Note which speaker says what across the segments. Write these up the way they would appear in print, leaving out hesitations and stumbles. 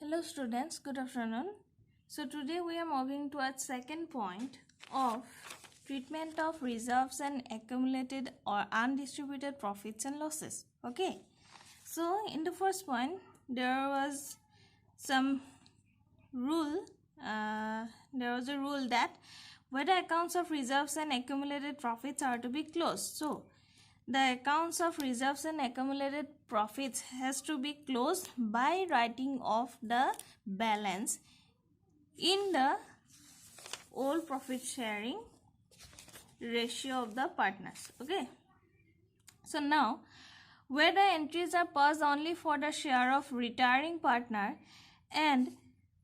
Speaker 1: Hello students, good afternoon. So today we are moving towards second point of treatment of reserves and accumulated or undistributed profits and losses. Okay. So in the first point there was some rule, there was a rule that whether accounts of reserves and accumulated profits are to be closed. So the accounts of reserves and accumulated profits has to be closed by writing off the balance in the all profit sharing ratio of the partners. Okay. So now where the entries are passed only for the share of retiring partner and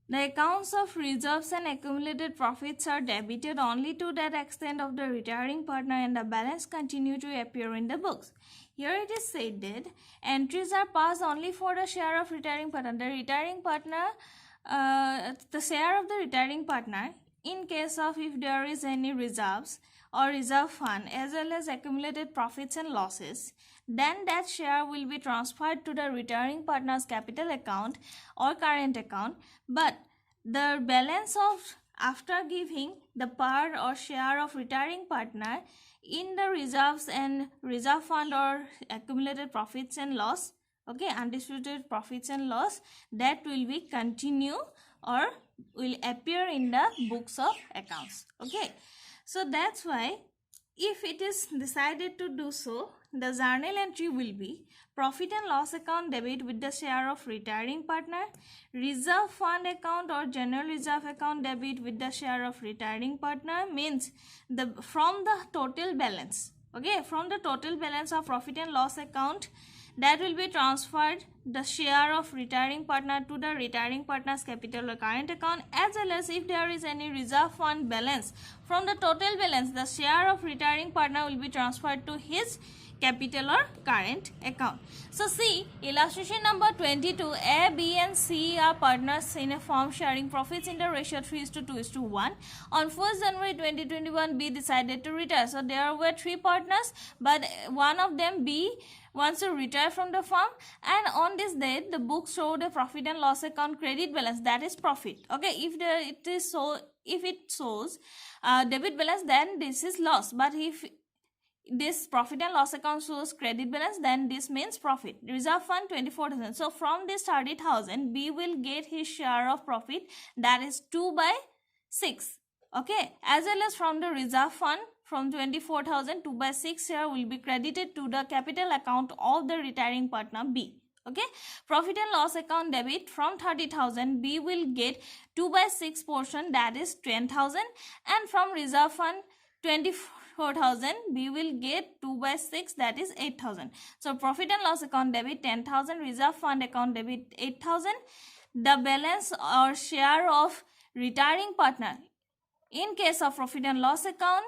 Speaker 1: the accounts of reserves and accumulated profits are debited only to that extent of the retiring partner and the balance continue to appear in the books. Here it is said that entries are passed only for the share of retiring partner. The retiring partner, the share of the retiring partner in case of if there is any reserves or reserve fund as well as accumulated profits and losses, then that share will be transferred to the retiring partner's capital account or current account, but the balance of after giving the part or share of retiring partner in the reserves and reserve fund or accumulated profits and loss, okay, undistributed profits and loss, that will be continue or will appear in the books of accounts. Okay, so that's why if it is decided to do so, the journal entry will be profit and loss account debit with the share of retiring partner, reserve fund account or general reserve account debit with the share of retiring partner, means the from the total balance, okay, from the total balance of profit and loss account, that will be transferred the share of retiring partner to the retiring partner's capital or current account, as well as if there is any reserve fund balance, from the total balance the share of retiring partner will be transferred to his capital or current account. So see illustration number 22. A, B and C are partners in a firm sharing profits in the ratio 3:2:1. On 1st January 2021, B decided to retire. So there were three partners, but one of them, B, wants to retire from the firm, and on this date the book showed a profit and loss account credit balance, that is profit. Okay, if it shows debit balance, then this is loss, but if this profit and loss account shows credit balance, then this means profit. Reserve fund 24,000. So from this 30,000, B will get his share of profit, that is 2/6. Okay, as well as from the reserve fund, from 24,000, 2/6 share will be credited to the capital account of the retiring partner B. Okay, profit and loss account debit from 30,000, B will get 2/6 portion, that is 10,000, and from reserve fund 24,000, B will get 2/6, that is 8,000. So profit and loss account debit 10,000, reserve fund account debit 8,000. The balance or share of retiring partner in case of profit and loss account,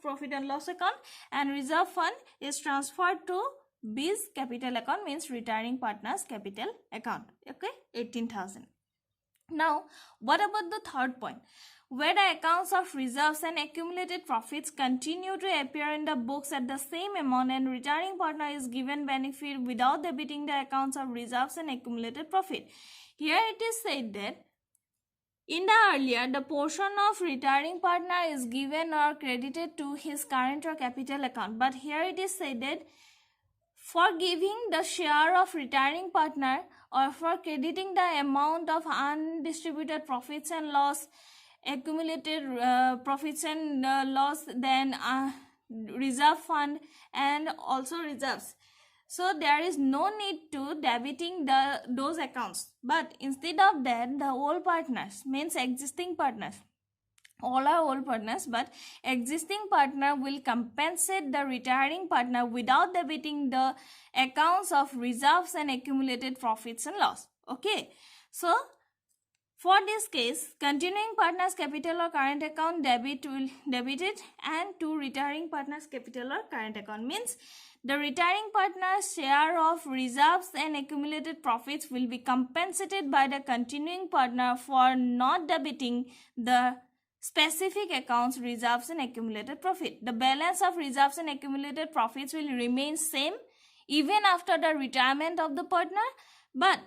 Speaker 1: profit and loss account and reserve fund is transferred to B's capital account, means retiring partner's capital account. Okay, 18,000. Now what about the third point, where the accounts of reserves and accumulated profits continue to appear in the books at the same amount and retiring partner is given benefit without debiting the accounts of reserves and accumulated profit. Here it is said that in the earlier, the portion of retiring partner is given or credited to his current or capital account, but here it is said that for giving the share of retiring partner or for crediting the amount of undistributed profits and loss, accumulated profits and loss, then reserve fund and also reserves, so there is no need to debiting those accounts, but instead of that the all partners, means existing partners, all are all partners, but existing partner will compensate the retiring partner without debiting the accounts of reserves and accumulated profits and loss. Okay, so for this case, continuing partner's capital or current account debit will debited, and to retiring partner's capital or current account, means the retiring partner's share of reserves and accumulated profits will be compensated by the continuing partner for not debiting the specific accounts reserves and accumulated profit. The balance of reserves and accumulated profits will remain same even after the retirement of the partner, but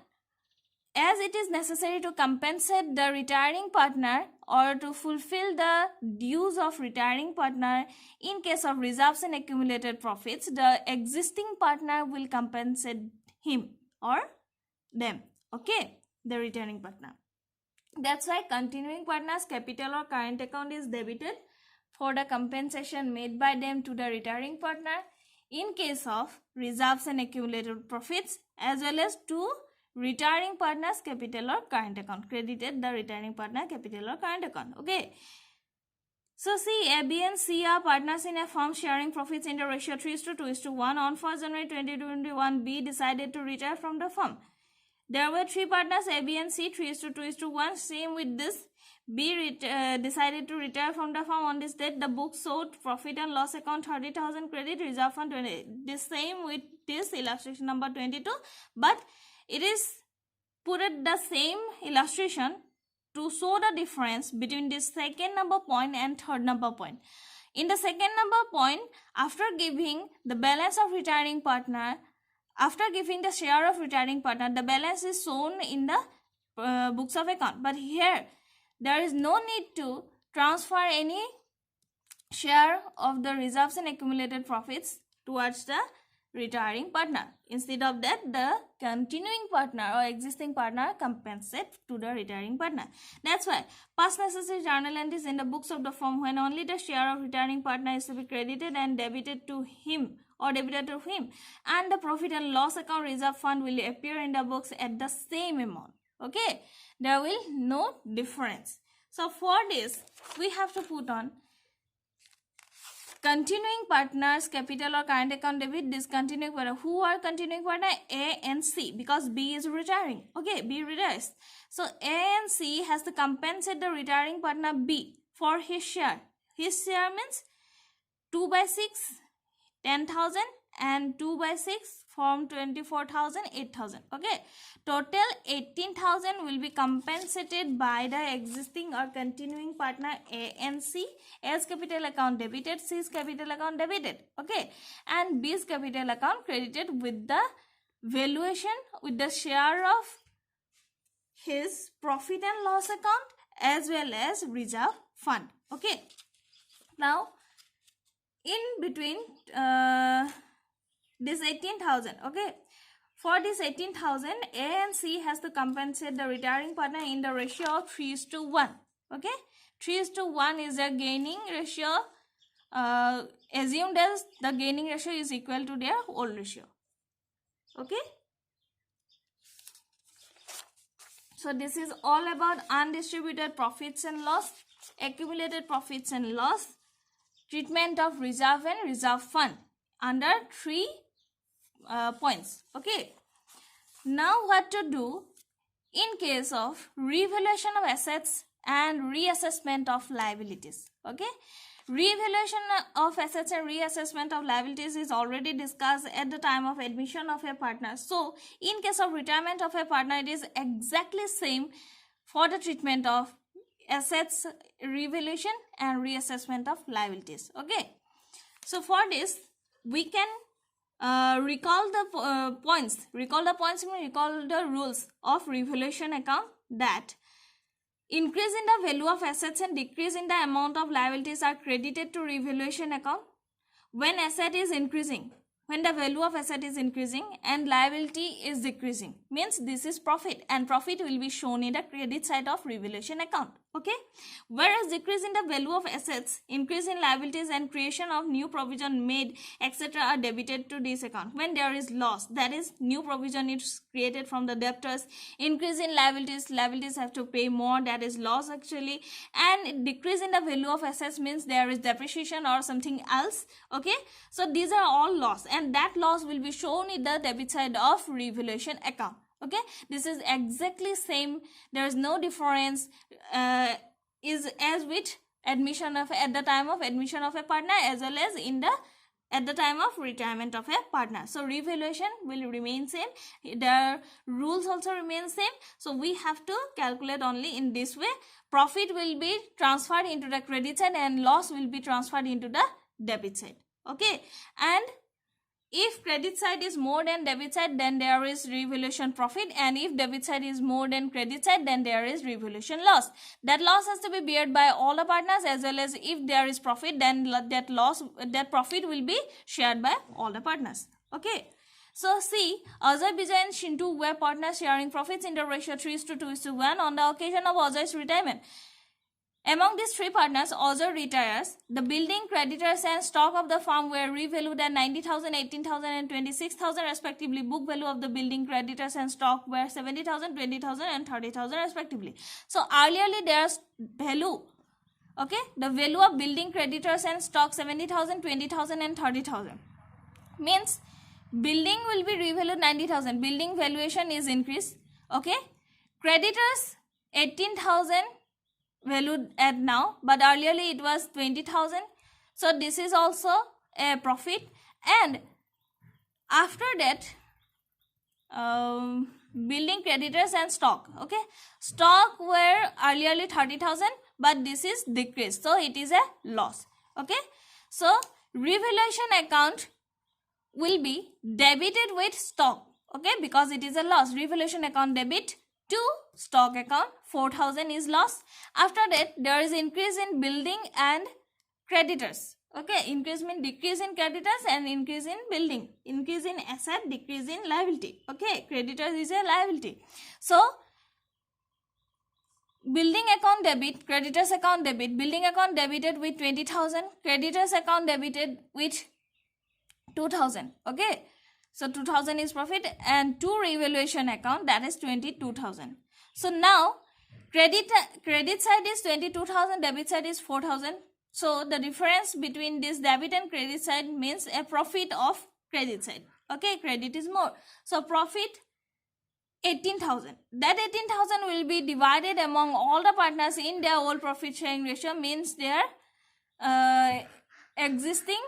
Speaker 1: as it is necessary to compensate the retiring partner or to fulfill the dues of retiring partner in case of reserves and accumulated profits, the existing partner will compensate him or them, okay, the retiring partner. That's why continuing partner's capital or current account is debited for the compensation made by them to the retiring partner in case of reserves and accumulated profits, as well as to retiring partner's capital or current account, credited the retiring partner capital or current account, okay. So see, A, B and C are partners in a firm sharing profits in the ratio 3:2:1. On 1st January 2021, B decided to retire from the firm. There were three partners, A, B and C, 3:2:1. Same with this. B decided to retire from the firm on this date. The book showed profit and loss account 30,000 credit, reserve fund 20. The same with this illustration number 22. But it is put at the same illustration to show the difference between this second number point and third number point. In the second number point, after giving the balance of retiring partner, after giving the share of retiring partner, the balance is shown in the books of account. But here, there is no need to transfer any share of the reserves and accumulated profits towards the retiring partner. Instead of that, the continuing partner or existing partner compensates to the retiring partner. That's why past necessary journal entries in the books of the firm when only the share of retiring partner is to be credited and debited to him or debited to him, and the profit and loss account reserve fund will appear in the books at the same amount, okay. There will no difference. So for this, we have to put on continuing partners capital or current account debit. Discontinuing partner, who are continuing partner? A and C, because B is retiring, okay. B retires, so A and C has to compensate the retiring partner B for his share. His share means 2/6 10,000 and 2/6 form 24,000 8,000, okay. Total 18,000 will be compensated by the existing or continuing partner A and C. A's capital account debited, C's capital account debited, okay, and B's capital account credited with the valuation, with the share of his profit and loss account as well as reserve fund, okay. Now in between this 18,000, okay, for this 18,000, A and C has to compensate the retiring partner in the ratio of 3:1, okay. 3:1 is the gaining ratio, assumed as the gaining ratio is equal to their old ratio, okay. So this is all about undistributed profits and loss, accumulated profits and loss, treatment of reserve and reserve fund under 3 points, okay. Now what to do in case of revaluation of assets and reassessment of liabilities, okay. Revaluation of assets and reassessment of liabilities is already discussed at the time of admission of a partner. So in case of retirement of a partner, it is exactly same for the treatment of assets revaluation and reassessment of liabilities, okay. So for this, we can recall the points recall the rules of revaluation account, that increase in the value of assets and decrease in the amount of liabilities are credited to revaluation account. When asset is increasing, when the value of asset is increasing and liability is decreasing, means this is profit, and profit will be shown in the credit side of revaluation account, okay. Whereas decrease in the value of assets, increase in liabilities and creation of new provision made, etc. are debited to this account. When there is loss, that is new provision is created from the debtors, increase in liabilities have to pay more, that is loss actually, and decrease in the value of assets means there is depreciation or something else, okay. So these are all loss, and that loss will be shown in the debit side of revaluation account, okay. This is exactly same, there is no difference, is as with admission of at the time of admission of a partner as well as in the at the time of retirement of a partner. So revaluation will remain same, the rules also remain same. So we have to calculate only in this way. Profit will be transferred into the credit side and loss will be transferred into the debit side, okay. And If credit side is more than debit side, then there is revaluation profit, and if debit side is more than credit side, then there is revaluation loss. That loss has to be borne by all the partners, as well as if there is profit, then that profit will be shared by all the partners. Okay. So see, Ajay, Bijay and Shintu were partners sharing profits in the ratio 3:2:1 on the occasion of Ajay's retirement. Among these three partners, Ajay retires. The building, creditors and stock of the firm were revalued at 90,000, 18,000 and 26,000 respectively. Book value of the building, creditors and stock were 70,000, 20,000 and 30,000 respectively. So earlierly there's value. Okay, the value of building, creditors and stock 70,000, 20,000 and 30,000. Means building will be revalued 90,000. Building valuation is increased. Okay, creditors 18,000 valued at now, but earlierly it was 20,000. So this is also a profit. And after that, building, creditors and stock. Okay, stock were earlierly 30,000, but this is decreased, so it is a loss. Okay, so revaluation account will be debited with stock. Okay, because it is a loss. Revaluation account debit to stock account. 4,000 is loss. After that, there is increase in building and creditors. Okay, increase means decrease in creditors and increase in building. Increase in asset, decrease in liability. Okay, creditors is a liability. So building account debit, creditors account debit. Building account debited with 20,000, creditors account debited with 2,000. Okay, so 2,000 is profit, and to revaluation account, that is 22,000. So now credit side is 22,000, debit side is 4,000. So the difference between this debit and credit side means a profit of credit side. Okay, credit is more. So profit 18,000. That 18,000 will be divided among all the partners in their whole profit sharing ratio, means their existing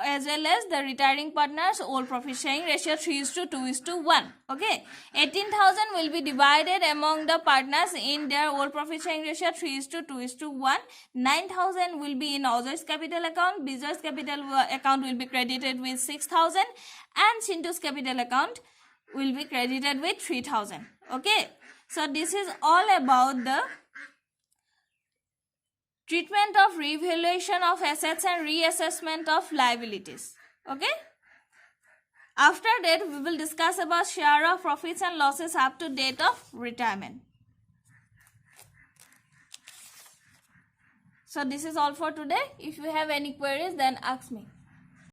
Speaker 1: as well as the retiring partners whole profit sharing ratio 3:2:1. Okay, 18,000 will be divided among the partners in their whole profit sharing ratio 3:2:1. 9,000 will be in Ajay's capital account. Bijay's capital account will be credited with 6,000, and Shintu's capital account will be credited with 3,000. Okay, so this is all about the treatment of revaluation of assets and reassessment of liabilities. Okay, after that we will discuss about share of profits and losses up to date of retirement. So this is all for today. If you have any queries, then ask me.